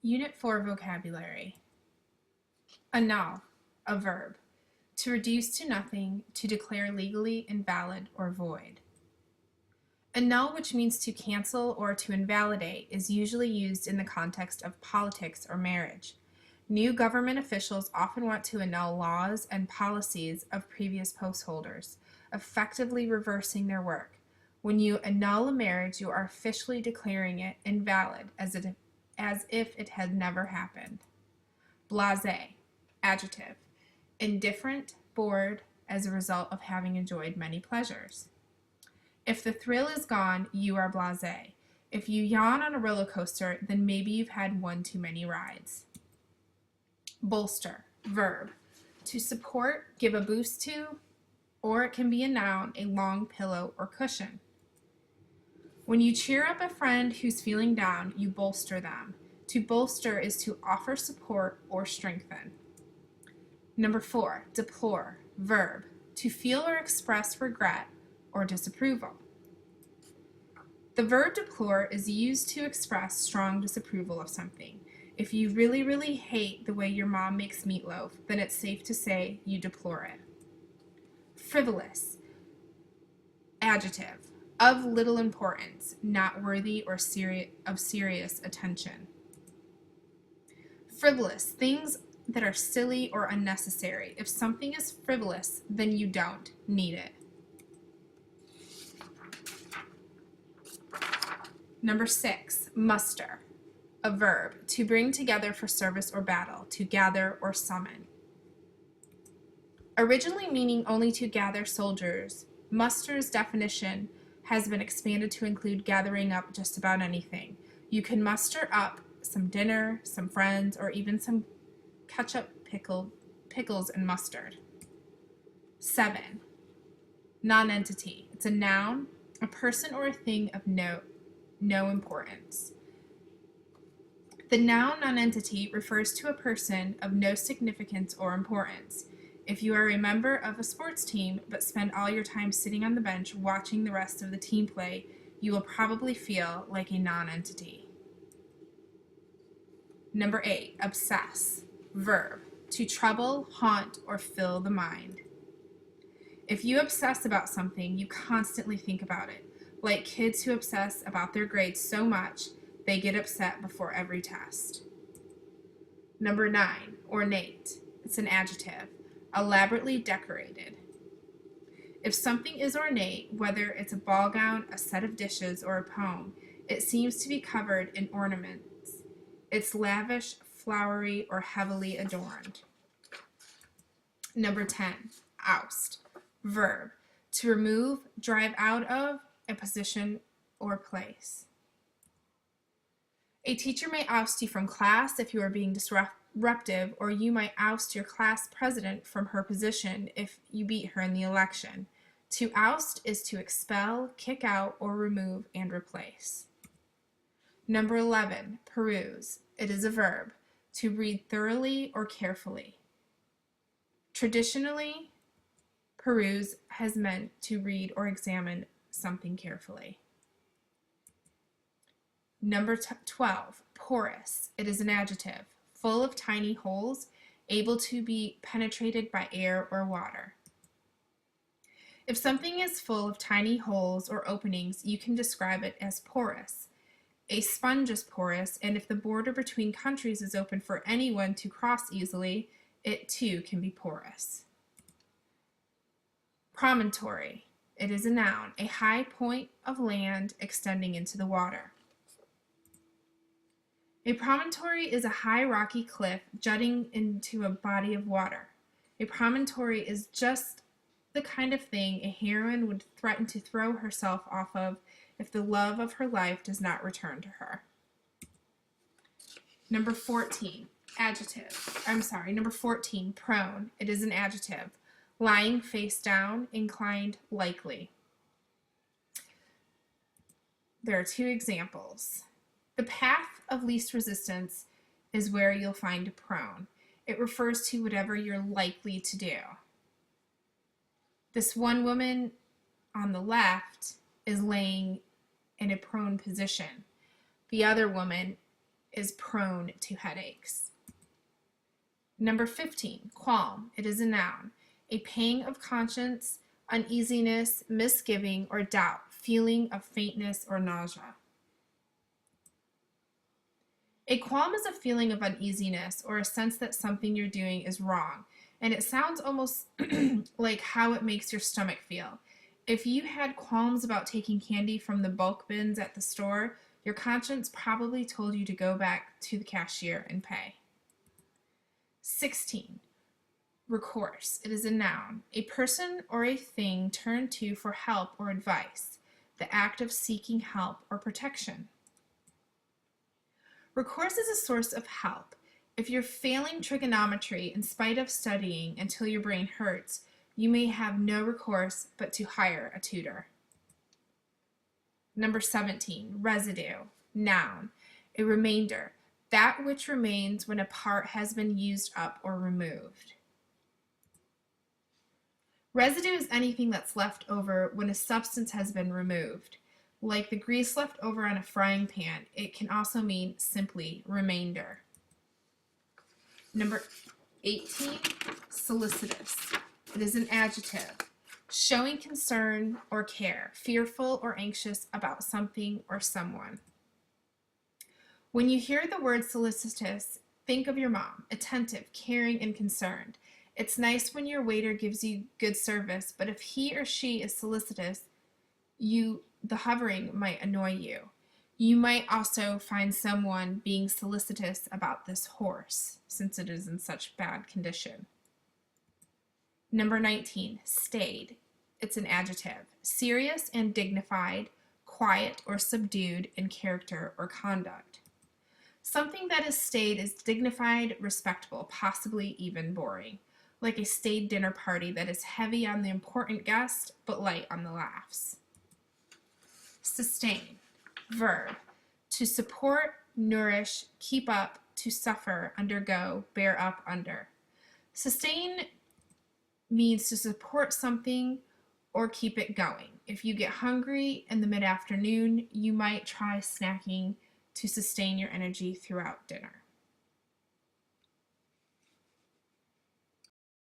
Unit 4 Vocabulary. Annul, a verb. To reduce to nothing, to declare legally invalid or void. Annul, which means to cancel or to invalidate, is usually used in the context of politics or marriage. New government officials often want to annul laws and policies of previous post holders, effectively reversing their work. When you annul a marriage, you are officially declaring it invalid as if it had never happened. Blasé, adjective. Indifferent, bored, as a result of having enjoyed many pleasures. If the thrill is gone, you are blasé. If you yawn on a roller coaster, then maybe you've had one too many rides. Bolster, verb. To support, give a boost to, or it can be a noun, a long pillow or cushion. When you cheer up a friend who's feeling down, you bolster them. To bolster is to offer support or strengthen. Number 4, deplore, verb. To feel or express regret or disapproval. The verb deplore is used to express strong disapproval of something. If you really, really hate the way your mom makes meatloaf, then it's safe to say you deplore it. Frivolous, adjective. Of little importance, not worthy or of serious attention. Frivolous, things that are silly or unnecessary. If something is frivolous, then you don't need it. Number 6, muster, a verb. To bring together for service or battle, to gather or summon. Originally meaning only to gather soldiers, muster's definition has been expanded to include gathering up just about anything. You can muster up some dinner, some friends, or even some ketchup, pickles, and mustard. 7, nonentity. It's a noun, a person or a thing of no importance. The noun nonentity refers to a person of no significance or importance. If you are a member of a sports team but spend all your time sitting on the bench watching the rest of the team play, you will probably feel like a nonentity. Number 8, obsess, verb. To trouble, haunt, or fill the mind. If you obsess about something, you constantly think about it. Like kids who obsess about their grades so much, they get upset before every test. Number 9, ornate. It's an adjective. Elaborately decorated. If something is ornate, whether it's a ball gown, a set of dishes, or a poem, it seems to be covered in ornaments. It's lavish, flowery, or heavily adorned. Number 10, oust, verb. To remove, drive out of a position or place. A teacher may oust you from class if you are being disruptive, or you might oust your class president from her position if you beat her in the election. To oust is to expel, kick out, or remove and replace. Number 11, peruse. It is a verb. To read thoroughly or carefully. Traditionally, peruse has meant to read or examine something carefully. Number 12, porous. It is an adjective. Full of tiny holes, able to be penetrated by air or water. If something is full of tiny holes or openings, you can describe it as porous. A sponge is porous, and if the border between countries is open for anyone to cross easily, it too can be porous. Promontory. It is a noun, a high point of land extending into the water. A promontory is a high rocky cliff jutting into a body of water. A promontory is just the kind of thing a heroine would threaten to throw herself off of if the love of her life does not return to her. Number 14, Number 14, prone. It is an adjective. Lying face down, inclined, likely. There are 2 examples. The path of least resistance is where you'll find prone. It refers to whatever you're likely to do. This one woman on the left is laying in a prone position. The other woman is prone to headaches. Number 15, qualm. It is a noun. A pang of conscience, uneasiness, misgiving, or doubt, feeling of faintness or nausea. A qualm is a feeling of uneasiness or a sense that something you're doing is wrong, and it sounds almost like how it makes your stomach feel. If you had qualms about taking candy from the bulk bins at the store, your conscience probably told you to go back to the cashier and pay. 16. Recourse. It is a noun. A person or a thing turned to for help or advice. The act of seeking help or protection. Recourse is a source of help. If you're failing trigonometry in spite of studying until your brain hurts, you may have no recourse but to hire a tutor. Number 17, residue, noun, a remainder, that which remains when a part has been used up or removed. Residue is anything that's left over when a substance has been removed. Like the grease left over on a frying pan, it can also mean simply remainder. Number 18, solicitous. It is an adjective, showing concern or care, fearful or anxious about something or someone. When you hear the word solicitous, think of your mom, attentive, caring, and concerned. It's nice when your waiter gives you good service, but if he or she is solicitous, the hovering might annoy you. You might also find someone being solicitous about this horse, since it is in such bad condition. Number 19, staid. It's an adjective, serious and dignified, quiet or subdued in character or conduct. Something that is staid is dignified, respectable, possibly even boring, like a staid dinner party that is heavy on the important guest but light on the laughs. Sustain, verb, to support, nourish, keep up, to suffer, undergo, bear up under. Sustain means to support something or keep it going. If you get hungry in the mid-afternoon, you might try snacking to sustain your energy throughout dinner.